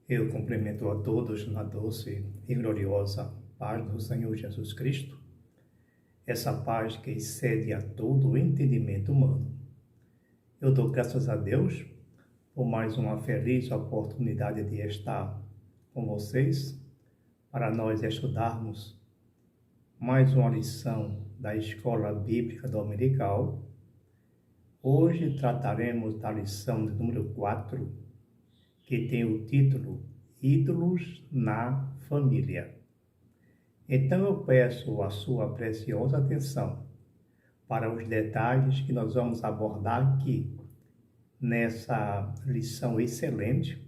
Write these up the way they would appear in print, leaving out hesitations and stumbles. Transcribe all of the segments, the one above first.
Eu cumprimento a todos na doce e gloriosa paz do Senhor Jesus Cristo, essa paz que excede a todo o entendimento humano. Eu dou graças a Deus por mais uma feliz oportunidade de estar com vocês, para nós estudarmos mais uma lição da Escola Bíblica Dominical. Hoje trataremos da lição de número 4, que tem o título Ídolos na Família. Então eu peço a sua preciosa atenção para os detalhes que nós vamos abordar aqui nessa lição excelente,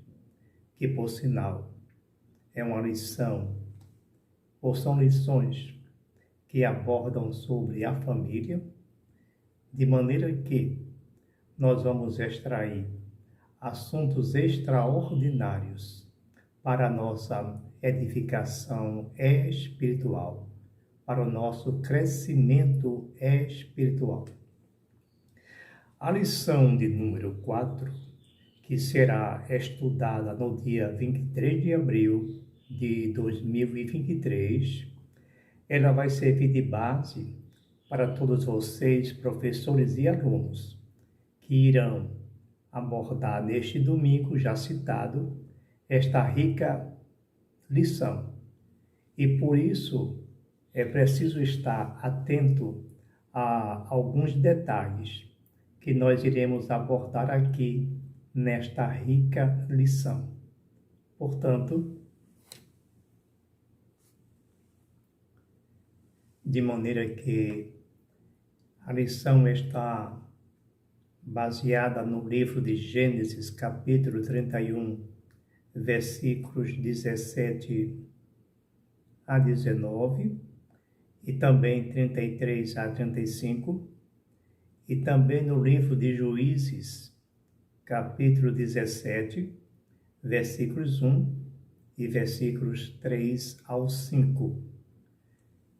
que por sinal é uma lição, ou são lições que abordam sobre a família, de maneira que nós vamos extrair assuntos extraordinários para a nossa edificação espiritual, para o nosso crescimento espiritual. A lição de número 4, que será estudada no dia 23 de abril de 2023, ela vai servir de base para todos vocês, professores e alunos, que irão abordar neste domingo já citado esta rica lição. E por isso é preciso estar atento a alguns detalhes que nós iremos abordar aqui nesta rica lição. Portanto, de maneira que a lição está baseada no livro de Gênesis, capítulo 31, versículos 17 a 19, e também 33 a 35, e também no livro de Juízes, capítulo 17, versículos 1 e versículos 3 ao 5.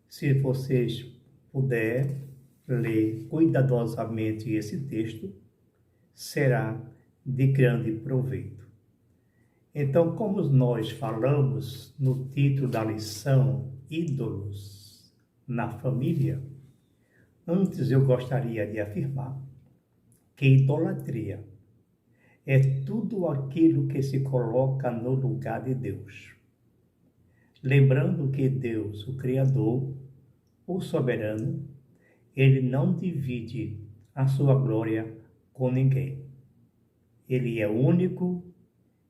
Se vocês puderem ler cuidadosamente esse texto, será de grande proveito. Então, como nós falamos no título da lição, Ídolos na Família, antes eu gostaria de afirmar que idolatria é tudo aquilo que se coloca no lugar de Deus. Lembrando que Deus, o Criador, o Soberano, ele não divide a sua glória com ninguém. Ele é único,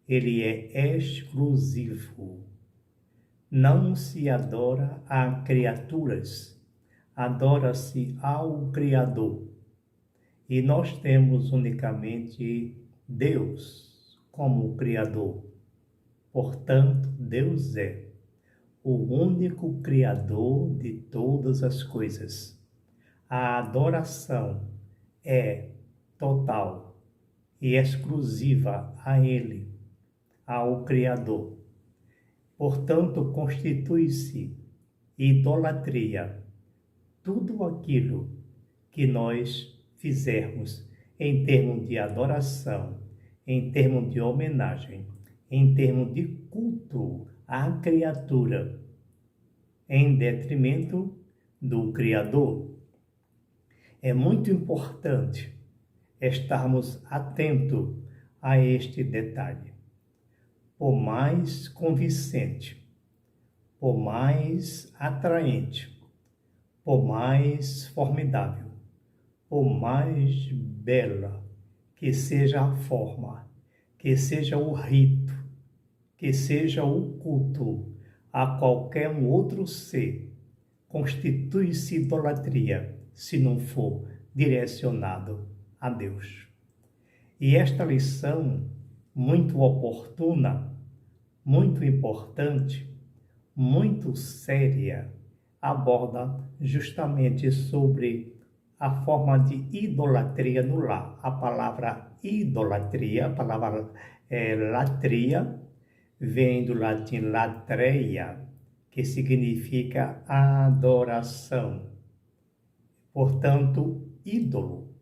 ele é exclusivo. Não se adora a criaturas, adora-se ao Criador. E nós temos unicamente Deus como Criador. Portanto, Deus é o único Criador de todas as coisas. A adoração é total e exclusiva a Ele, ao Criador. Portanto, constitui-se idolatria tudo aquilo que nós fizermos em termos de adoração, em termos de homenagem, em termos de culto à criatura, em detrimento do Criador. É muito importante estarmos atentos a este detalhe. Por mais convincente, por mais atraente, por mais formidável, por mais bela que seja a forma, que seja o rito, que seja o culto a qualquer um outro ser, constitui-se idolatria se não for direcionado a Deus. E esta lição, muito oportuna, muito importante, muito séria, aborda justamente sobre a forma de idolatria no lar. A palavra idolatria, a palavra latria, vem do latim latreia, que significa adoração. Portanto, ídolo,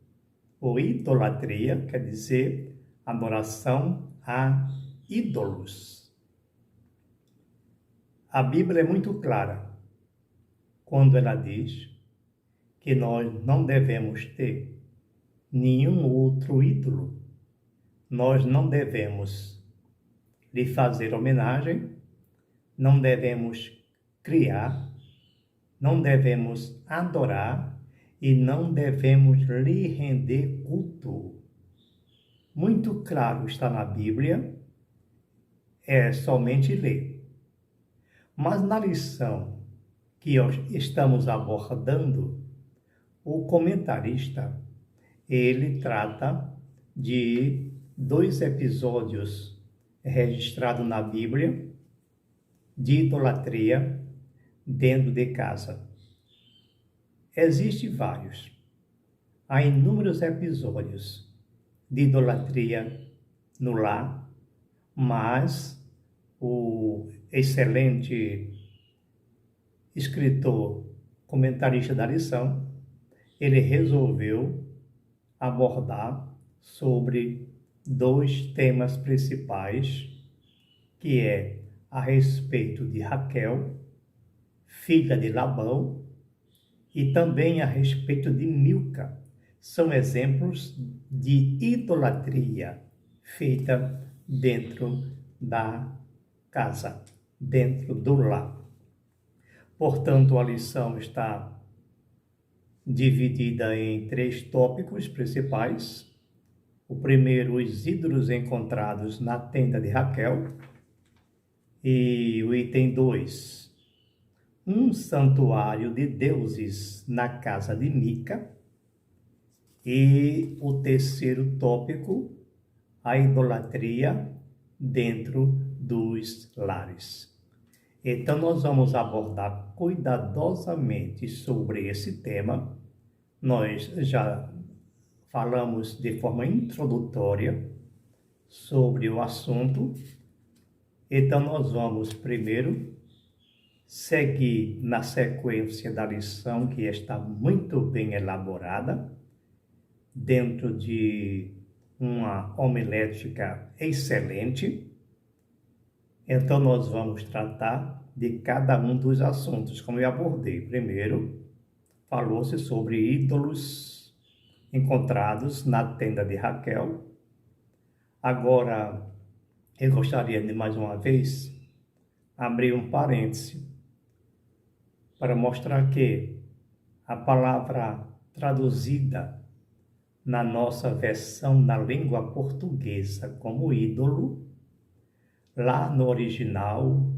ou idolatria, quer dizer adoração a ídolos. A Bíblia é muito clara quando ela diz que nós não devemos ter nenhum outro ídolo. Nós não devemos lhe fazer homenagem, não devemos criar, não devemos adorar e não devemos lhe render culto. Muito claro está na Bíblia, é somente ler. Mas na lição que estamos abordando, o comentarista, ele trata de 2 episódios registrados na Bíblia de idolatria dentro de casa. Existem vários. Há inúmeros episódios de idolatria no lar, mas o excelente escritor, comentarista da lição, ele resolveu abordar sobre 2 temas principais, que é a respeito de Raquel, filha de Labão, e também a respeito de Milca. São exemplos de idolatria feita dentro da casa, dentro do lar. Portanto, a lição está dividida em 3 tópicos principais. O primeiro, os ídolos encontrados na tenda de Raquel. E o item 2, um santuário de deuses na casa de Mica. E o terceiro tópico, a idolatria dentro dos lares. Então, nós vamos abordar cuidadosamente sobre esse tema. Nós já falamos de forma introdutória sobre o assunto. Então, nós vamos primeiro seguir na sequência da lição, que está muito bem elaborada, dentro de uma homilética excelente. Então, nós vamos tratar de cada um dos assuntos, como eu abordei. Primeiro, falou-se sobre ídolos encontrados na tenda de Raquel. Agora, eu gostaria de, mais uma vez, abrir um parêntese para mostrar que a palavra traduzida na nossa versão na língua portuguesa como ídolo, lá no original,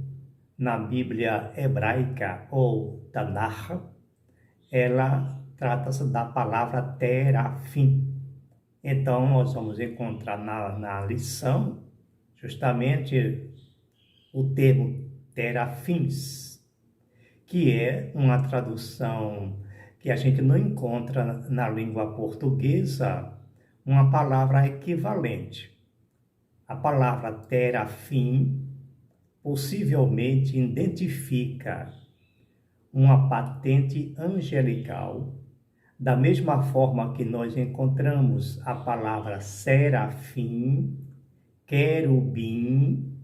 na Bíblia hebraica ou Tanakh, ela trata-se da palavra terafim. Então, nós vamos encontrar na lição justamente o termo terafins, que é uma tradução que a gente não encontra na língua portuguesa uma palavra equivalente. A palavra terafim possivelmente identifica uma patente angelical, da mesma forma que nós encontramos a palavra serafim, querubim,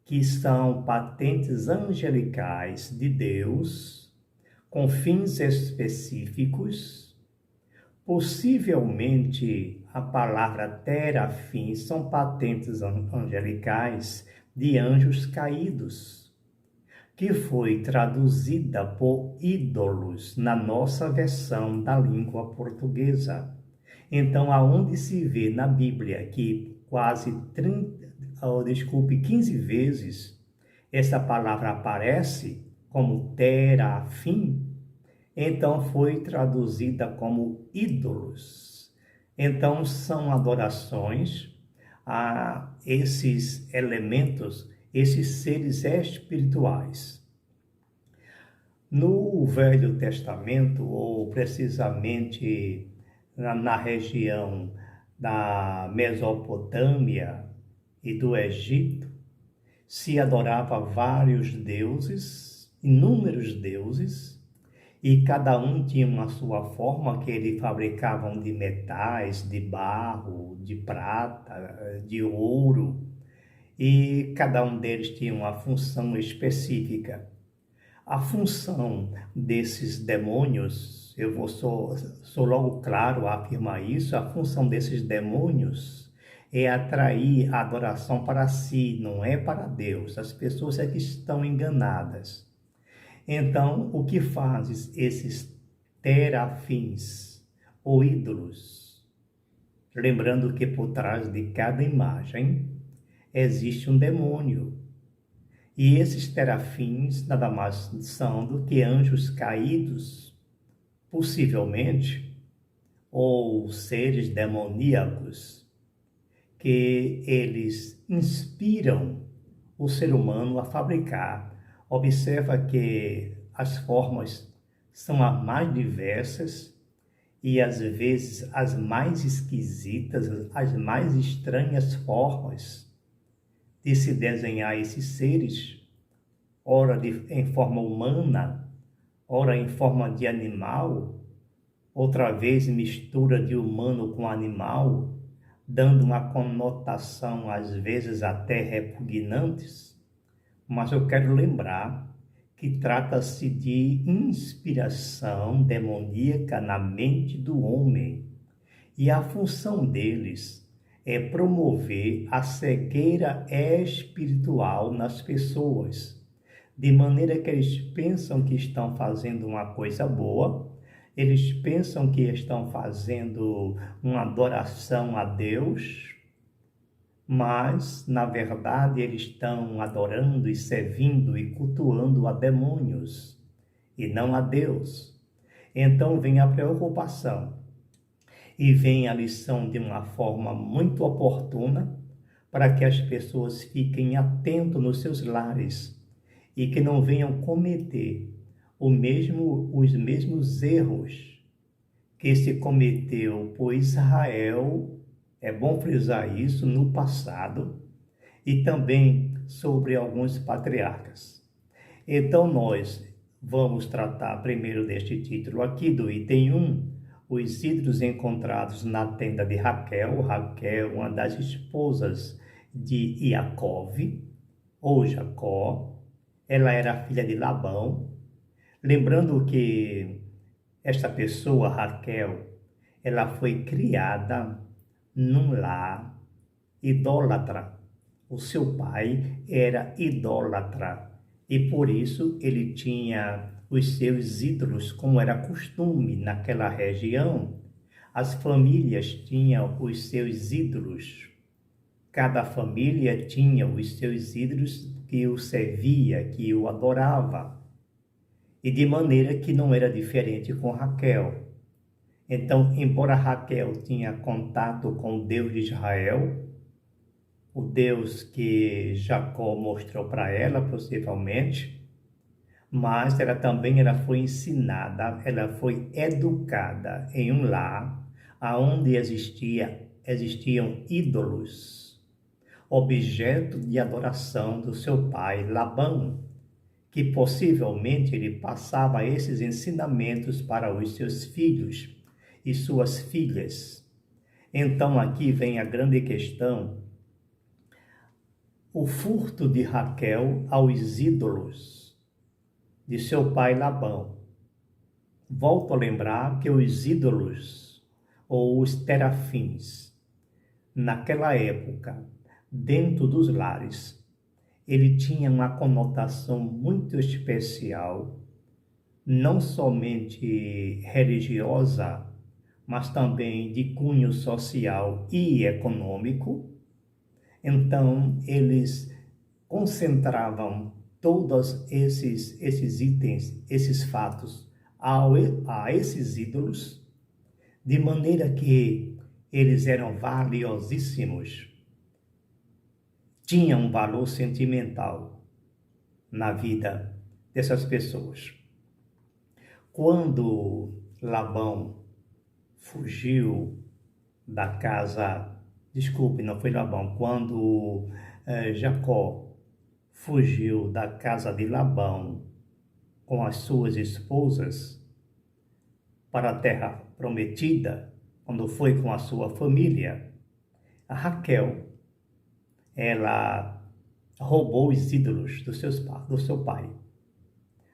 que são patentes angelicais de Deus, com fins específicos. Possivelmente, a palavra terafim são patentes angelicais de anjos caídos, que foi traduzida por ídolos na nossa versão da língua portuguesa. Então, aonde se vê na Bíblia que quase 15 vezes essa palavra aparece como terafim, então foi traduzida como ídolos. Então, são adorações a esses elementos, esses seres espirituais. No Velho Testamento, ou precisamente na região da Mesopotâmia e do Egito, se adorava vários deuses, inúmeros deuses, e cada um tinha uma sua forma, que eles fabricavam de metais, de barro, de prata, de ouro. e cada um deles tinha uma função específica. A função desses demônios, sou logo claro a afirmar isso, a função desses demônios é atrair a adoração para si, não é para Deus. As pessoas é que estão enganadas. Então, o que fazem esses terafins ou ídolos? Lembrando que por trás de cada imagem existe um demônio. E esses terafins nada mais são do que anjos caídos, possivelmente, ou seres demoníacos, que eles inspiram o ser humano a fabricar. Observa que as formas são as mais diversas e às vezes as mais esquisitas, as mais estranhas formas de se desenhar esses seres, ora em forma humana, ora em forma de animal, outra vez mistura de humano com animal, dando uma conotação às vezes até repugnantes. Mas eu quero lembrar que trata-se de inspiração demoníaca na mente do homem, e a função deles é promover a cegueira espiritual nas pessoas, de maneira que eles pensam que estão fazendo uma coisa boa, eles pensam que estão fazendo uma adoração a Deus, mas, na verdade, eles estão adorando e servindo e cultuando a demônios e não a Deus. Então vem a preocupação e vem a lição de uma forma muito oportuna para que as pessoas fiquem atentas nos seus lares e que não venham cometer os mesmos erros que se cometeu por Israel. É bom frisar isso no passado e também sobre alguns patriarcas. Então nós vamos tratar primeiro deste título aqui do item 1, os ídolos encontrados na tenda de Raquel. Raquel, uma das esposas de Iacov, ou Jacó, ela era filha de Labão. Lembrando que esta pessoa, Raquel, ela foi criada num lar idólatra. O seu pai era idólatra e por isso ele tinha os seus ídolos, como era costume naquela região. As famílias tinham os seus ídolos. Cada família tinha os seus ídolos que o servia, que o adorava. E de maneira que não era diferente com Raquel. Então, embora Raquel tinha contato com o Deus de Israel, o Deus que Jacó mostrou para ela, possivelmente, mas ela foi ensinada, ela foi educada em um lar onde existiam ídolos, objeto de adoração do seu pai Labão, que possivelmente ele passava esses ensinamentos para os seus filhos e suas filhas. Então aqui vem a grande questão: o furto de Raquel aos ídolos de seu pai Labão. Volto a lembrar que os ídolos, ou os terafins, naquela época, dentro dos lares, ele tinha uma conotação muito especial, não somente religiosa, mas também de cunho social e econômico. Então, eles concentravam todos esses itens, esses fatos, a esses ídolos, de maneira que eles eram valiosíssimos, tinham um valor sentimental na vida dessas pessoas. Quando Labão fugiu da casa, desculpe, não foi Labão, quando Jacó fugiu da casa de Labão com as suas esposas para a terra prometida, quando foi com a sua família, a Raquel, ela roubou os ídolos do seu pai.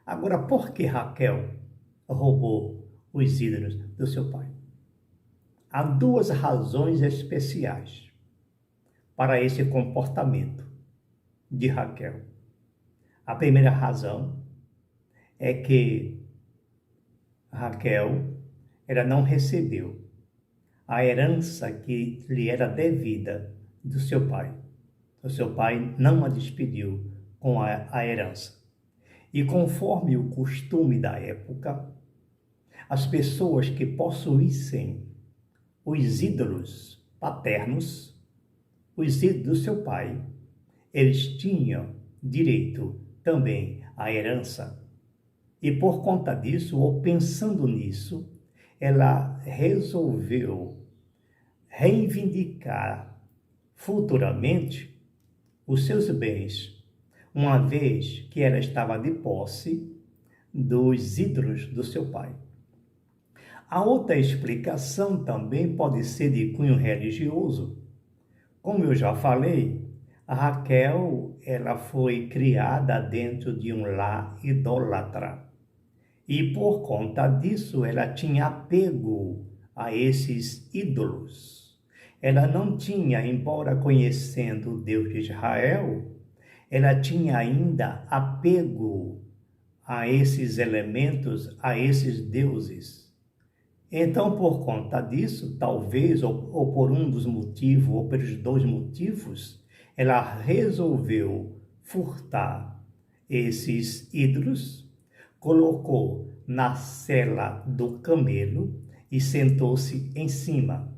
Agora, por que Raquel roubou os ídolos do seu pai? Há duas razões especiais para esse comportamento de Raquel. A primeira razão é que Raquel ela não recebeu a herança que lhe era devida do seu pai. O seu pai não a despediu com a herança. E conforme o costume da época, as pessoas que possuíssem os ídolos paternos, os ídolos do seu pai, eles tinham direito também à herança. E por conta disso, ou pensando nisso, ela resolveu reivindicar futuramente os seus bens, uma vez que ela estava de posse dos ídolos do seu pai. A outra explicação também pode ser de cunho religioso. Como eu já falei, a Raquel ela foi criada dentro de um lar idólatra. E por conta disso, ela tinha apego a esses ídolos. Ela não tinha, embora conhecendo o Deus de Israel, ela tinha ainda apego a esses elementos, a esses deuses. Então, por conta disso, talvez, ou por um dos motivos, ou pelos dois motivos, ela resolveu furtar esses ídolos, colocou na sela do camelo e sentou-se em cima.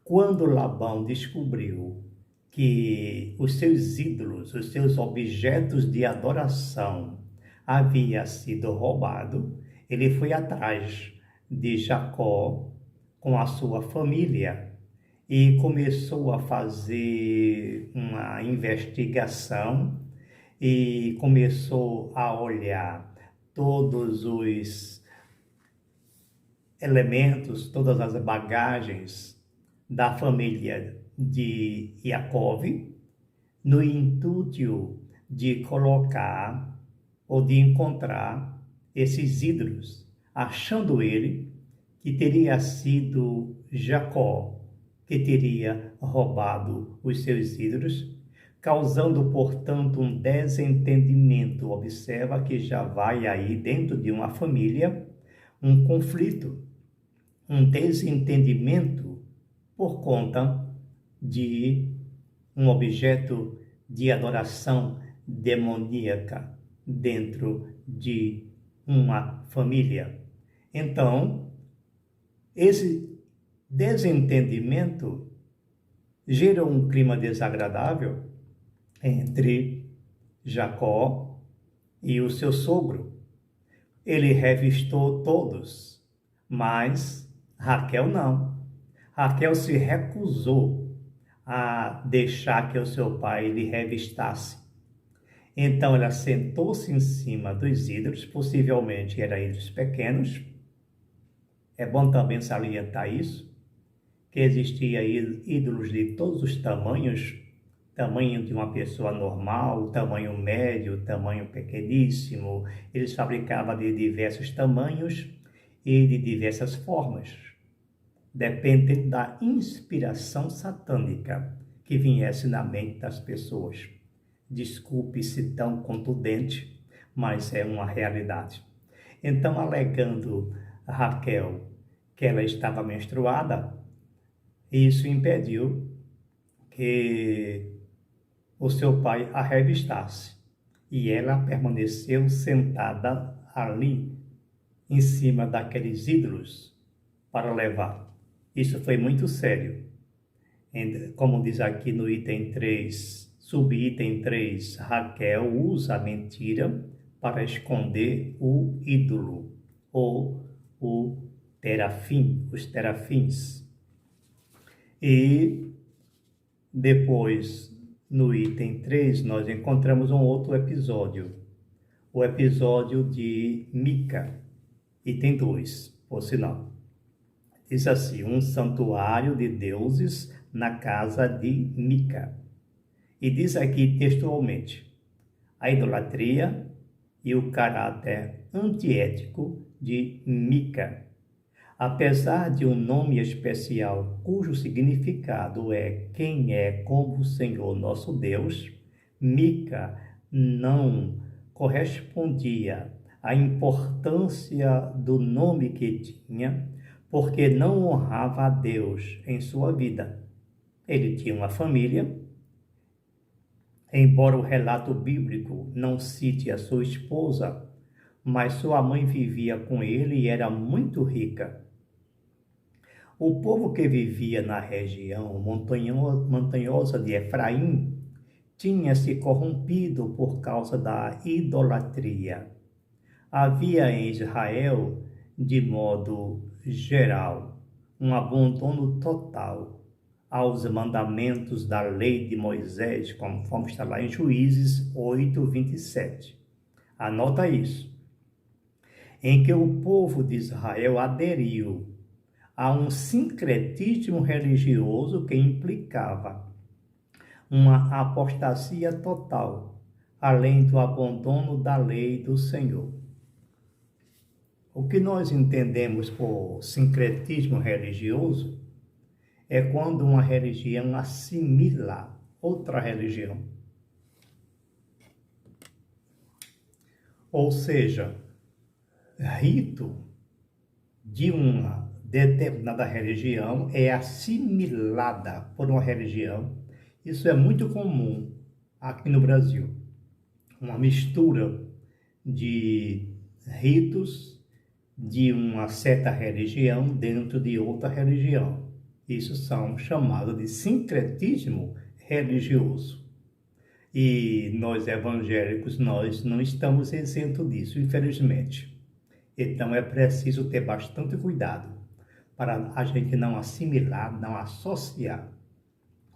Quando Labão descobriu que os seus ídolos, os seus objetos de adoração havia sido roubado, ele foi atrás de Jacó com a sua família e começou a fazer uma investigação e começou a olhar todos os elementos, todas as bagagens da família de Jacó, no intuito de colocar ou de encontrar esses ídolos, achando ele que teria sido Jacó que teria roubado os seus ídolos, causando, portanto, um desentendimento. Observa que já vai aí dentro de uma família um conflito, um desentendimento por conta de um objeto de adoração demoníaca dentro de uma família. Então, esse desentendimento gera um clima desagradável entre Jacó e o seu sogro. Ele revistou todos, mas Raquel não. Raquel se recusou a deixar que o seu pai lhe revistasse. Então ela sentou-se em cima dos ídolos, possivelmente eram ídolos pequenos. É bom também salientar isso, que existia ídolos de todos os tamanhos, tamanho de uma pessoa normal, tamanho médio, tamanho pequeníssimo. Eles fabricavam de diversos tamanhos e de diversas formas, dependendo da inspiração satânica que viesse na mente das pessoas. Desculpe-se tão contundente, mas é uma realidade. Então, alegando Raquel que ela estava menstruada, isso impediu que o seu pai a revistasse. E ela permaneceu sentada ali, em cima daqueles ídolos, para levar. Isso foi muito sério. Como diz aqui no item 3, subitem 3, Raquel usa a mentira para esconder o ídolo, ou o terafim, os terafins. E depois, no item 3, nós encontramos um outro episódio, o episódio de Mica, item 2, por sinal. Diz assim: um santuário de deuses na casa de Mica. E diz aqui textualmente: a idolatria e o caráter antiético de Mica. Apesar de um nome especial cujo significado é quem é como o Senhor nosso Deus, Mica não correspondia à importância do nome que tinha, porque não honrava a Deus em sua vida. Ele tinha uma família, embora o relato bíblico não cite a sua esposa, mas sua mãe vivia com ele e era muito rica. O povo que vivia na região montanhosa de Efraim tinha se corrompido por causa da idolatria. Havia em Israel, de modo geral, um abandono total aos mandamentos da lei de Moisés, conforme está lá em Juízes 8:27. Anota isso. Em que o povo de Israel aderiu a um sincretismo religioso que implicava uma apostasia total, além do abandono da lei do Senhor. O que nós entendemos por sincretismo religioso é quando uma religião assimila outra religião. Ou seja, rito de uma determinada religião é assimilada por uma religião. Isso é muito comum aqui no Brasil. Uma mistura de ritos de uma certa religião dentro de outra religião. Isso são chamados de sincretismo religioso. E nós evangélicos, nós não estamos isentos disso, infelizmente. Então é preciso ter bastante cuidado para a gente não assimilar, não associar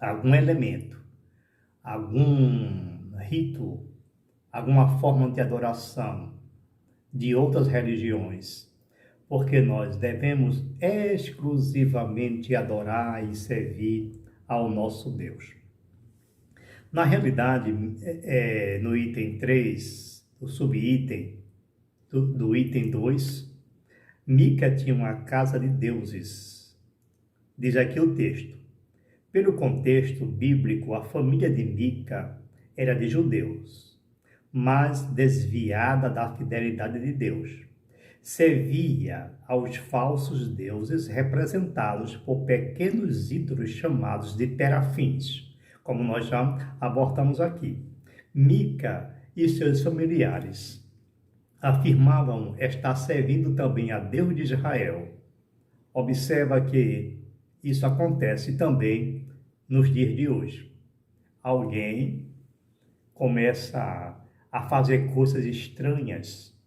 algum elemento, algum rito, alguma forma de adoração de outras religiões, porque nós devemos exclusivamente adorar e servir ao nosso Deus. Na realidade, no item 3, o subitem do item 2, Mica tinha uma casa de deuses. Diz aqui o texto. Pelo contexto bíblico, a família de Mica era de judeus, mas desviada da fidelidade de Deus. Servia aos falsos deuses representados por pequenos ídolos chamados de terafins, como nós já abordamos aqui. Mica e seus familiares afirmavam estar servindo também a Deus de Israel. Observa que isso acontece também nos dias de hoje. Alguém começa a fazer coisas estranhas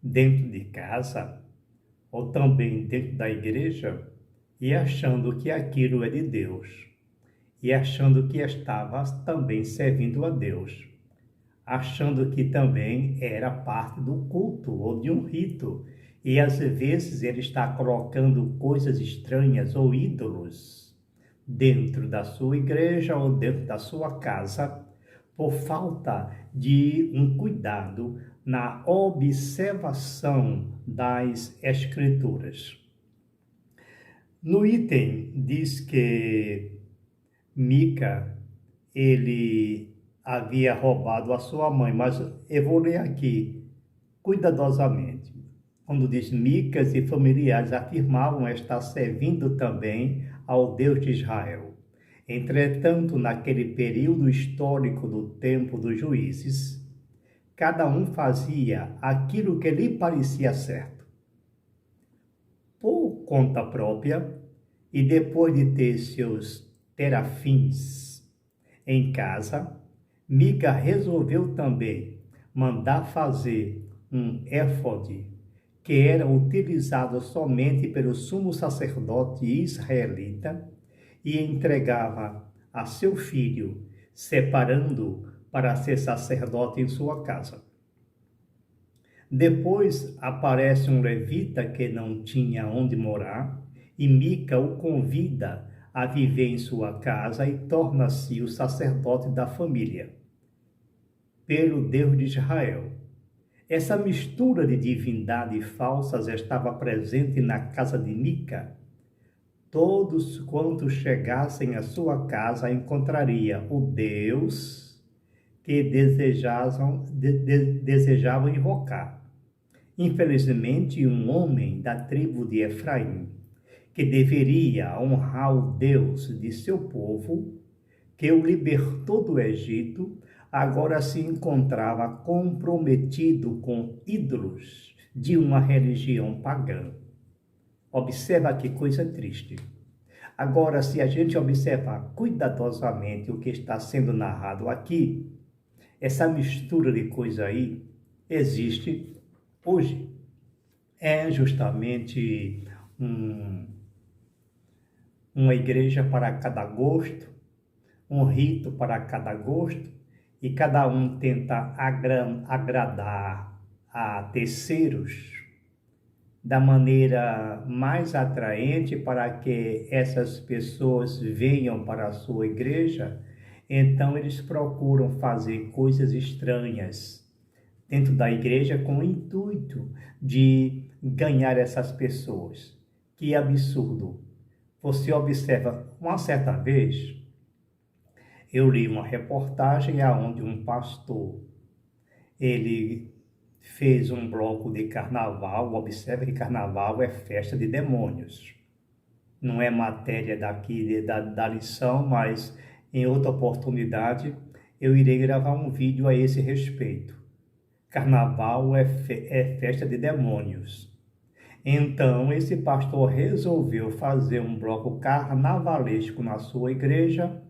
dentro de casa ou também dentro da igreja e achando que aquilo é de Deus e achando que estava também servindo a Deus, achando que também era parte do culto ou de um rito. E às vezes ele está colocando coisas estranhas ou ídolos dentro da sua igreja ou dentro da sua casa por falta de um cuidado na observação das Escrituras. No item diz que Mica, ele havia roubado a sua mãe, mas eu vou ler aqui cuidadosamente. Quando diz Micas e familiares afirmavam estar servindo também ao Deus de Israel. Entretanto, naquele período histórico do tempo dos juízes, cada um fazia aquilo que lhe parecia certo, por conta própria, e depois de ter seus terafins em casa, Mica resolveu também mandar fazer um éfode que era utilizado somente pelo sumo sacerdote israelita e entregava a seu filho, separando-o para ser sacerdote em sua casa. Depois aparece um levita que não tinha onde morar e Mica o convida a viver em sua casa e torna-se o sacerdote da família, pelo Deus de Israel. Essa mistura de divindades falsas estava presente na casa de Mica. Todos quantos chegassem à sua casa encontraria o Deus que desejavam invocar. Infelizmente, um homem da tribo de Efraim, que deveria honrar o Deus de seu povo, que o libertou do Egito, agora se encontrava comprometido com ídolos de uma religião pagã. Observa que coisa triste. Agora, se a gente observar cuidadosamente o que está sendo narrado aqui, essa mistura de coisa aí existe hoje. É justamente uma igreja para cada gosto, um rito para cada gosto, e cada um tenta agradar a terceiros da maneira mais atraente para que essas pessoas venham para a sua igreja. Então eles procuram fazer coisas estranhas dentro da igreja com o intuito de ganhar essas pessoas. Que absurdo! Você observa, uma certa vez, eu li uma reportagem onde um pastor, ele fez um bloco de carnaval. Observe que carnaval é festa de demônios. Não é matéria daqui da lição, mas em outra oportunidade eu irei gravar um vídeo a esse respeito. Carnaval é festa de demônios. Então, esse pastor resolveu fazer um bloco carnavalesco na sua igreja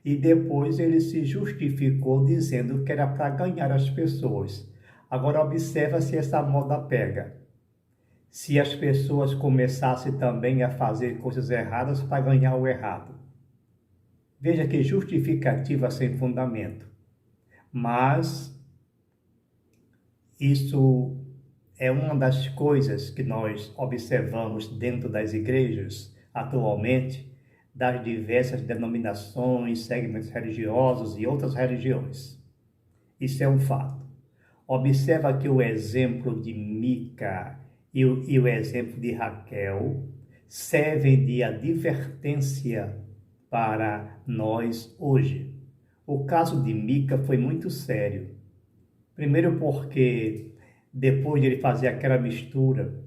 e depois ele se justificou dizendo que era para ganhar as pessoas. Agora observa se essa moda pega. Se as pessoas começassem também a fazer coisas erradas para ganhar o errado. Veja que justificativa sem fundamento. Mas isso é uma das coisas que nós observamos dentro das igrejas atualmente, das diversas denominações, segmentos religiosos e outras religiões. Isso é um fato. Observa que o exemplo de Mica e o exemplo de Raquel servem de advertência para nós hoje. O caso de Mica foi muito sério. Primeiro porque depois de ele fazer aquela mistura,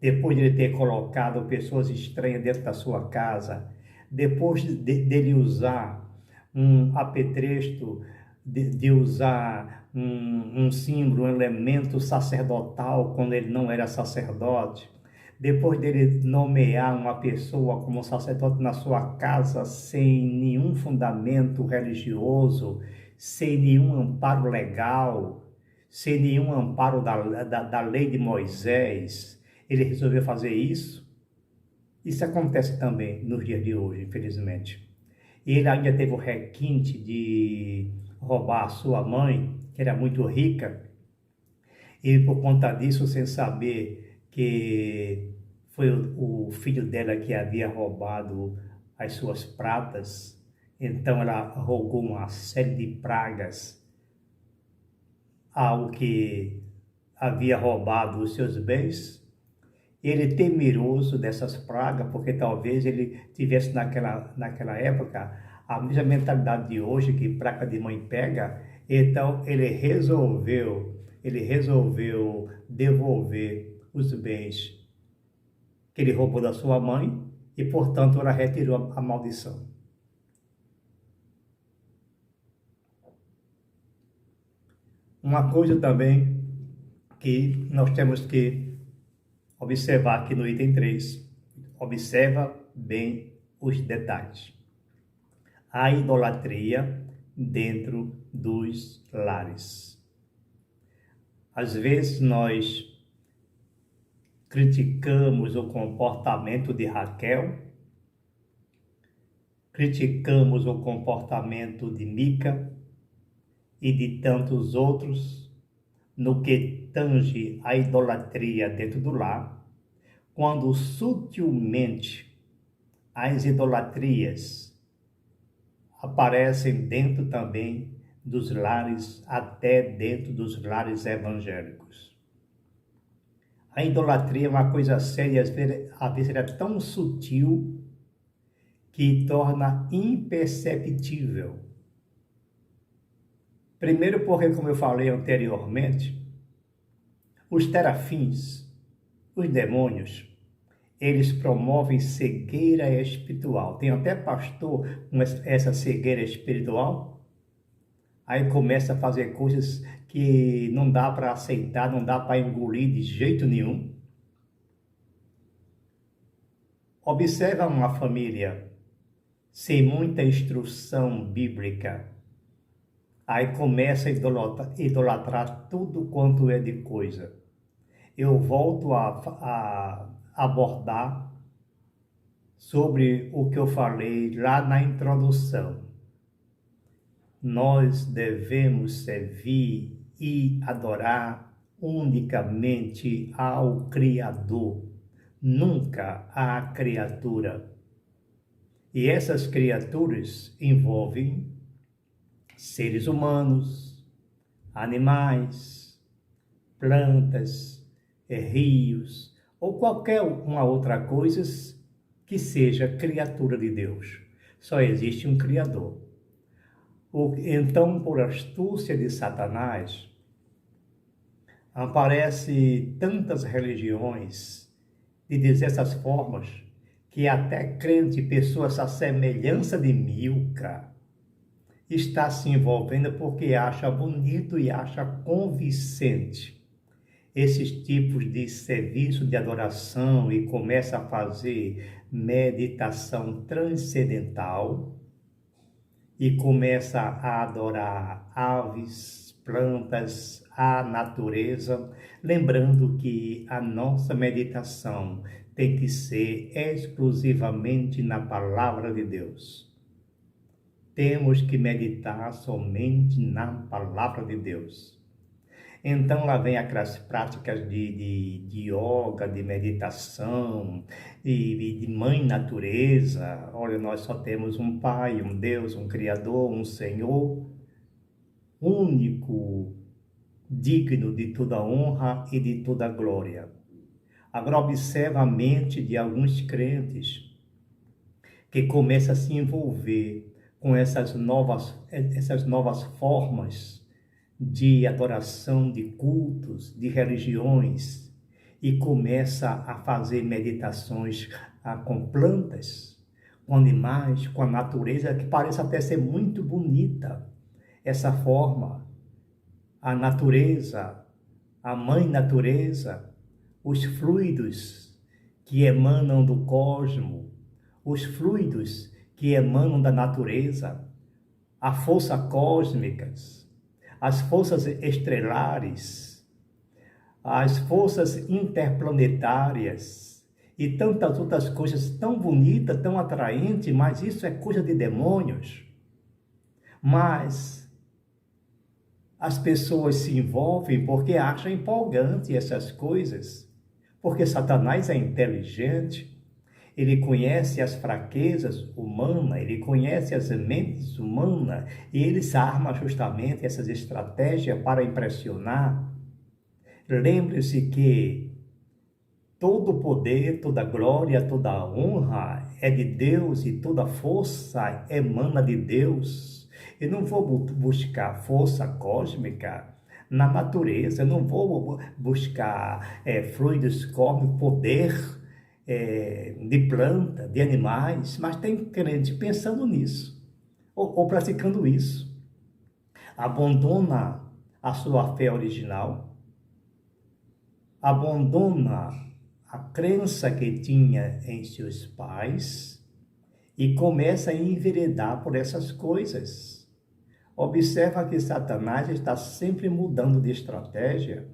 depois de ele ter colocado pessoas estranhas dentro da sua casa, depois dele usar um apetrecho, de usar um símbolo, um elemento sacerdotal quando ele não era sacerdote, depois dele nomear uma pessoa como sacerdote na sua casa sem nenhum fundamento religioso, sem nenhum amparo legal, sem nenhum amparo da lei de Moisés, ele resolveu fazer isso. Isso acontece também nos dias de hoje, infelizmente. E ele ainda teve o requinte de roubar a sua mãe, que era muito rica, e por conta disso, sem saber que foi o filho dela que havia roubado as suas pratas, então ela rogou uma série de pragas ao que havia roubado os seus bens. Ele temeroso dessas pragas, porque talvez ele tivesse naquela época a mesma mentalidade de hoje, que praga de mãe pega. Então ele resolveu devolver os bens que ele roubou da sua mãe e, portanto, ela retirou a maldição. Uma coisa também que nós temos que observar aqui no item 3, observa bem os detalhes. A idolatria dentro dos lares. Às vezes nós criticamos o comportamento de Raquel, criticamos o comportamento de Mica e de tantos outros no que tange a idolatria dentro do lar, quando sutilmente as idolatrias aparecem dentro também dos lares, até dentro dos lares evangélicos. A idolatria é uma coisa séria, às vezes ela é tão sutil que torna imperceptível. Primeiro porque, como eu falei anteriormente, os terafins, os demônios, eles promovem cegueira espiritual. Tem até pastor com essa cegueira espiritual, aí começa a fazer coisas que não dá para aceitar, não dá para engolir de jeito nenhum. Observa uma família sem muita instrução bíblica, aí começa a idolatrar tudo quanto é de coisa. Eu volto a abordar sobre o que eu falei lá na introdução. Nós devemos servir e adorar unicamente ao Criador, nunca à criatura. E essas criaturas envolvem seres humanos, animais, plantas, rios ou qualquer uma outra coisa que seja criatura de Deus. Só existe um Criador. Então, por astúcia de Satanás, aparecem tantas religiões de diversas formas que até crente, pessoas à semelhança de Milka, está se envolvendo porque acha bonito e acha convincente esses tipos de serviço de adoração e começa a fazer meditação transcendental e começa a adorar aves, plantas, a natureza, lembrando que a nossa meditação tem que ser exclusivamente na palavra de Deus. Temos que meditar somente na palavra de Deus. Então lá vem aquelas práticas de yoga, de meditação, de mãe natureza. Olha, nós só temos um Pai, um Deus, um Criador, um Senhor, único, digno de toda honra e de toda glória. Agora observa a mente de alguns crentes que começam a se envolver com essas novas formas de adoração, de cultos, de religiões, e começa a fazer meditações com plantas, com animais, com a natureza, que parece até ser muito bonita. Essa forma, a natureza, a mãe natureza, os fluidos que emanam do cosmos, os fluidos que emanam da natureza, a força cósmicas, as forças estelares, as forças interplanetárias e tantas outras coisas tão bonitas, tão atraentes, mas isso é coisa de demônios. Mas as pessoas se envolvem porque acham empolgante essas coisas, porque Satanás é inteligente. Ele conhece as fraquezas humanas, ele conhece as mentes humanas e ele arma justamente essas estratégias para impressionar. Lembre-se que todo o poder, toda glória, toda honra é de Deus e toda força emana de Deus. Eu não vou buscar força cósmica na natureza, eu não vou buscar fluidos cósmicos, poder de planta, de animais, mas tem crente pensando nisso, ou praticando isso. Abandona a sua fé original, abandona a crença que tinha em seus pais e começa a enveredar por essas coisas. Observa que Satanás está sempre mudando de estratégia.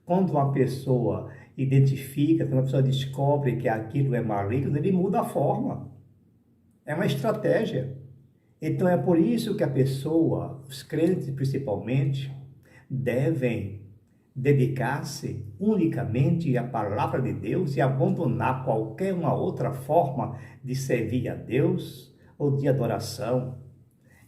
Quando uma pessoa identifica, quando uma pessoa descobre que aquilo é maligno, ele muda a forma. É uma estratégia. Então é por isso que a pessoa, os crentes principalmente, devem dedicar-se unicamente à palavra de Deus e abandonar qualquer uma outra forma de servir a Deus ou de adoração.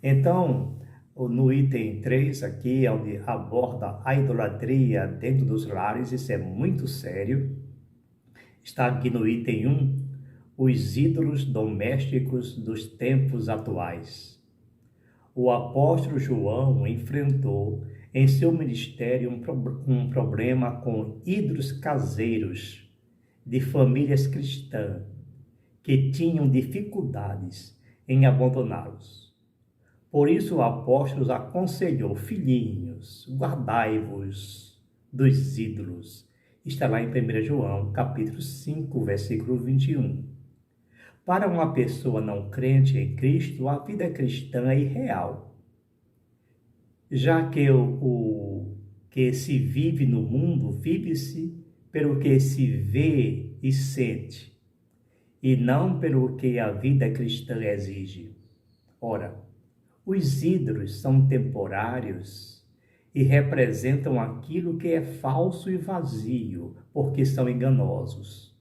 Então, no item 3 aqui, onde aborda a idolatria dentro dos lares, isso é muito sério. Está aqui no item 1, os ídolos domésticos dos tempos atuais. O apóstolo João enfrentou em seu ministério um problema com ídolos caseiros de famílias cristãs que tinham dificuldades em abandoná-los. Por isso o apóstolo aconselhou: filhinhos, guardai-vos dos ídolos. Está lá em 1 João, capítulo 5, versículo 21. Para uma pessoa não crente em Cristo, a vida cristã é irreal, já que o que se vive no mundo vive-se pelo que se vê e sente, e não pelo que a vida cristã exige. Ora, os ídolos são temporários e representam aquilo que é falso e vazio, porque são enganosos.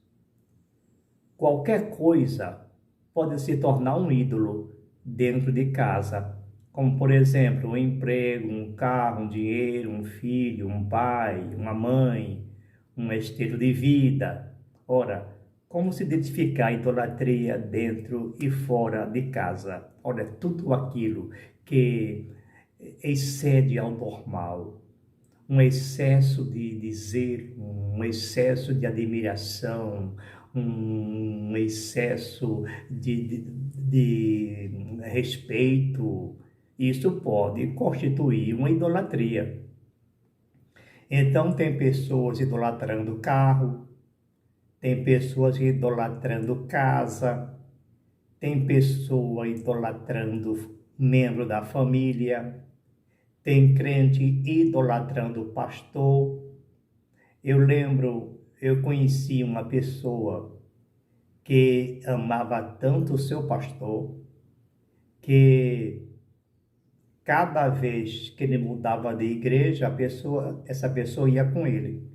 Qualquer coisa pode se tornar um ídolo dentro de casa, como, por exemplo, um emprego, um carro, um dinheiro, um filho, um pai, uma mãe, um estilo de vida. Ora, como se identificar a idolatria dentro e fora de casa? Olha, tudo aquilo que excede ao normal, um excesso de dizer, um excesso de admiração, um excesso de respeito, isso pode constituir uma idolatria. Então, tem pessoas idolatrando carro, tem pessoas idolatrando casa, tem pessoa idolatrando membro da família, tem crente idolatrando pastor. Eu conheci uma pessoa que amava tanto o seu pastor, que cada vez que ele mudava de igreja, essa pessoa ia com ele.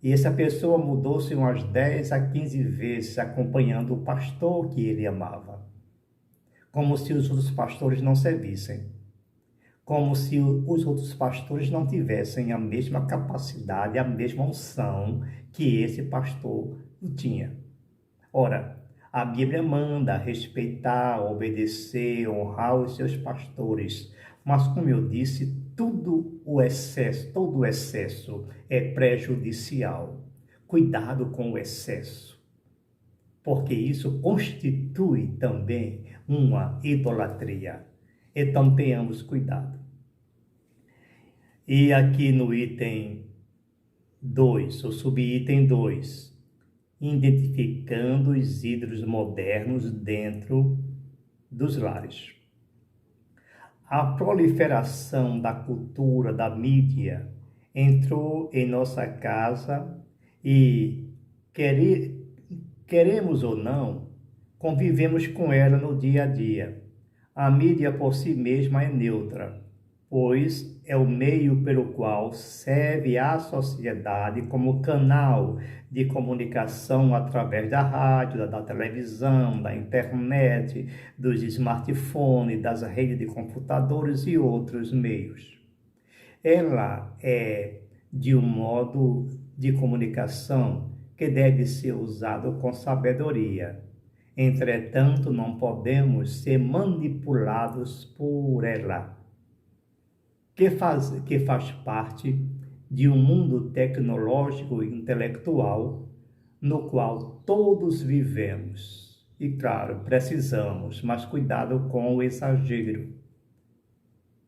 E essa pessoa mudou-se umas 10 a 15 vezes acompanhando o pastor que ele amava. Como se os outros pastores não servissem. Como se os outros pastores não tivessem a mesma capacidade, a mesma unção que esse pastor tinha. Ora, a Bíblia manda respeitar, obedecer, honrar os seus pastores. Mas, como eu disse, todo o excesso é prejudicial. Cuidado com o excesso, porque isso constitui também uma idolatria. Então, tenhamos cuidado. E aqui no item 2, o subitem 2, identificando os ídolos modernos dentro dos lares. A proliferação da cultura, da mídia, entrou em nossa casa e, queremos ou não, convivemos com ela no dia a dia. A mídia por si mesma é neutra, pois é o meio pelo qual serve à sociedade como canal de comunicação através da rádio, da televisão, da internet, dos smartphones, das redes de computadores e outros meios. Ela é de um modo de comunicação que deve ser usado com sabedoria. Entretanto, não podemos ser manipulados por ela, que faz parte de um mundo tecnológico e intelectual no qual todos vivemos. E claro, precisamos, mas cuidado com o exagero.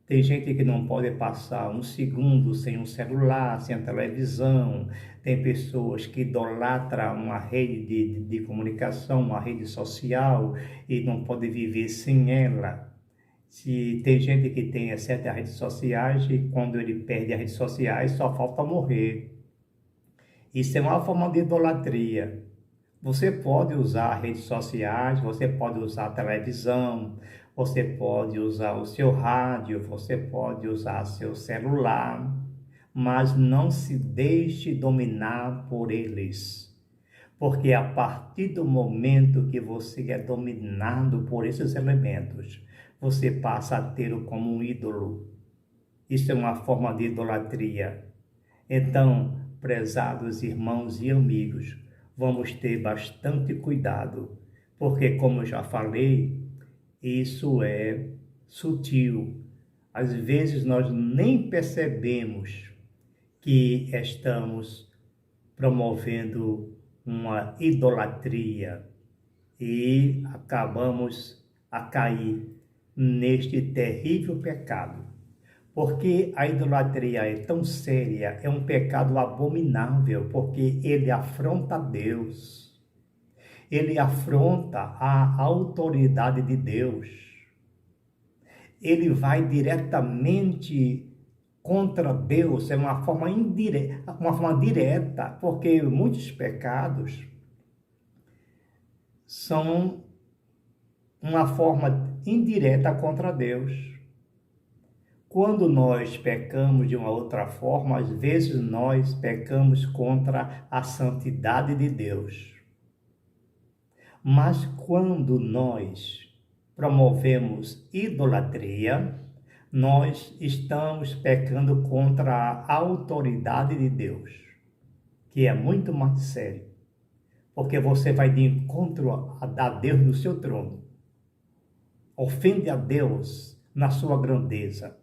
Tem gente que não pode passar um segundo sem um celular, sem a televisão. Tem pessoas que idolatram uma rede de comunicação, uma rede social e não pode viver sem ela. Se tem gente que tem excesso às redes sociais e quando ele perde as redes sociais só falta morrer. Isso é uma forma de idolatria. Você pode usar redes sociais, você pode usar a televisão, você pode usar o seu rádio, você pode usar seu celular, mas não se deixe dominar por eles. Porque a partir do momento que você é dominado por esses elementos, você passa a tê-lo como um ídolo. Isso é uma forma de idolatria. Então, prezados irmãos e amigos, vamos ter bastante cuidado, porque, como eu já falei, isso é sutil. Às vezes nós nem percebemos que estamos promovendo uma idolatria e acabamos a cair neste terrível pecado. Porque a idolatria é tão séria, é um pecado abominável, porque ele afronta Deus, ele afronta a autoridade de Deus, ele vai diretamente contra Deus, é uma forma indireta, uma forma direta, porque muitos pecados são uma forma indireta contra Deus. Quando nós pecamos de uma outra forma, às vezes nós pecamos contra a santidade de Deus. Mas quando nós promovemos idolatria, nós estamos pecando contra a autoridade de Deus, que é muito mais sério, porque você vai de encontro a Deus no seu trono, ofende a Deus na sua grandeza,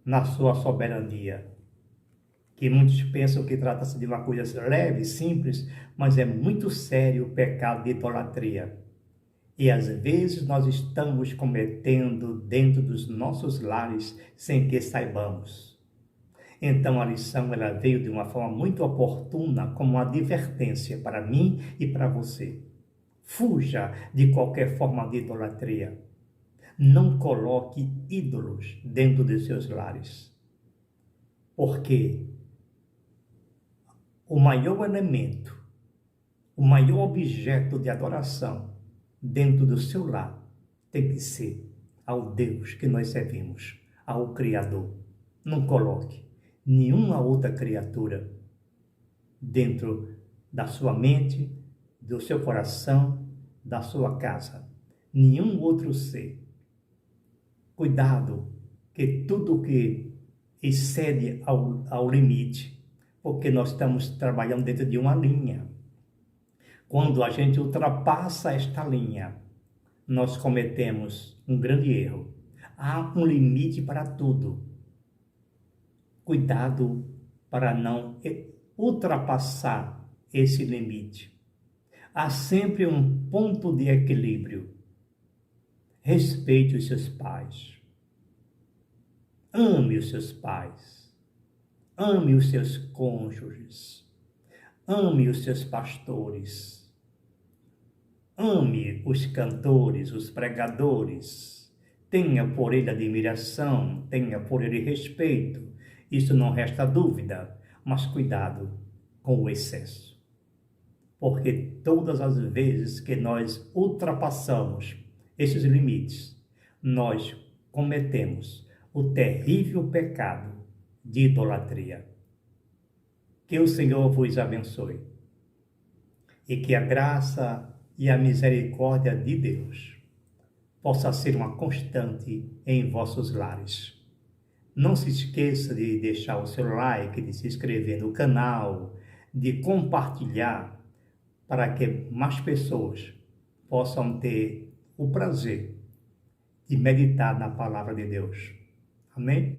na sua soberania, que muitos pensam que trata-se de uma coisa leve, simples, mas é muito sério o pecado de idolatria. E às vezes nós estamos cometendo dentro dos nossos lares sem que saibamos. Então a lição ela veio de uma forma muito oportuna, como uma advertência para mim e para você. Fuja de qualquer forma de idolatria. Não coloque ídolos dentro de seus lares. Porque o maior elemento, o maior objeto de adoração dentro do seu lar tem que ser ao Deus que nós servimos, ao Criador. Não coloque nenhuma outra criatura dentro da sua mente, do seu coração, da sua casa. Nenhum outro ser. Cuidado, que tudo que excede ao limite, porque nós estamos trabalhando dentro de uma linha. Quando a gente ultrapassa esta linha, nós cometemos um grande erro. Há um limite para tudo. Cuidado para não ultrapassar esse limite. Há sempre um ponto de equilíbrio. Respeite os seus pais. Ame os seus pais. Ame os seus cônjuges. Ame os seus pastores. Ame os cantores, os pregadores. Tenha por ele admiração, tenha por ele respeito. Isso não resta dúvida, mas cuidado com o excesso. Porque todas as vezes que nós ultrapassamos esses limites, nós cometemos o terrível pecado de idolatria. Que o Senhor vos abençoe e que a graça e a misericórdia de Deus possa ser uma constante em vossos lares. Não se esqueça de deixar o seu like, de se inscrever no canal, de compartilhar para que mais pessoas possam ter o prazer de meditar na palavra de Deus. Amém?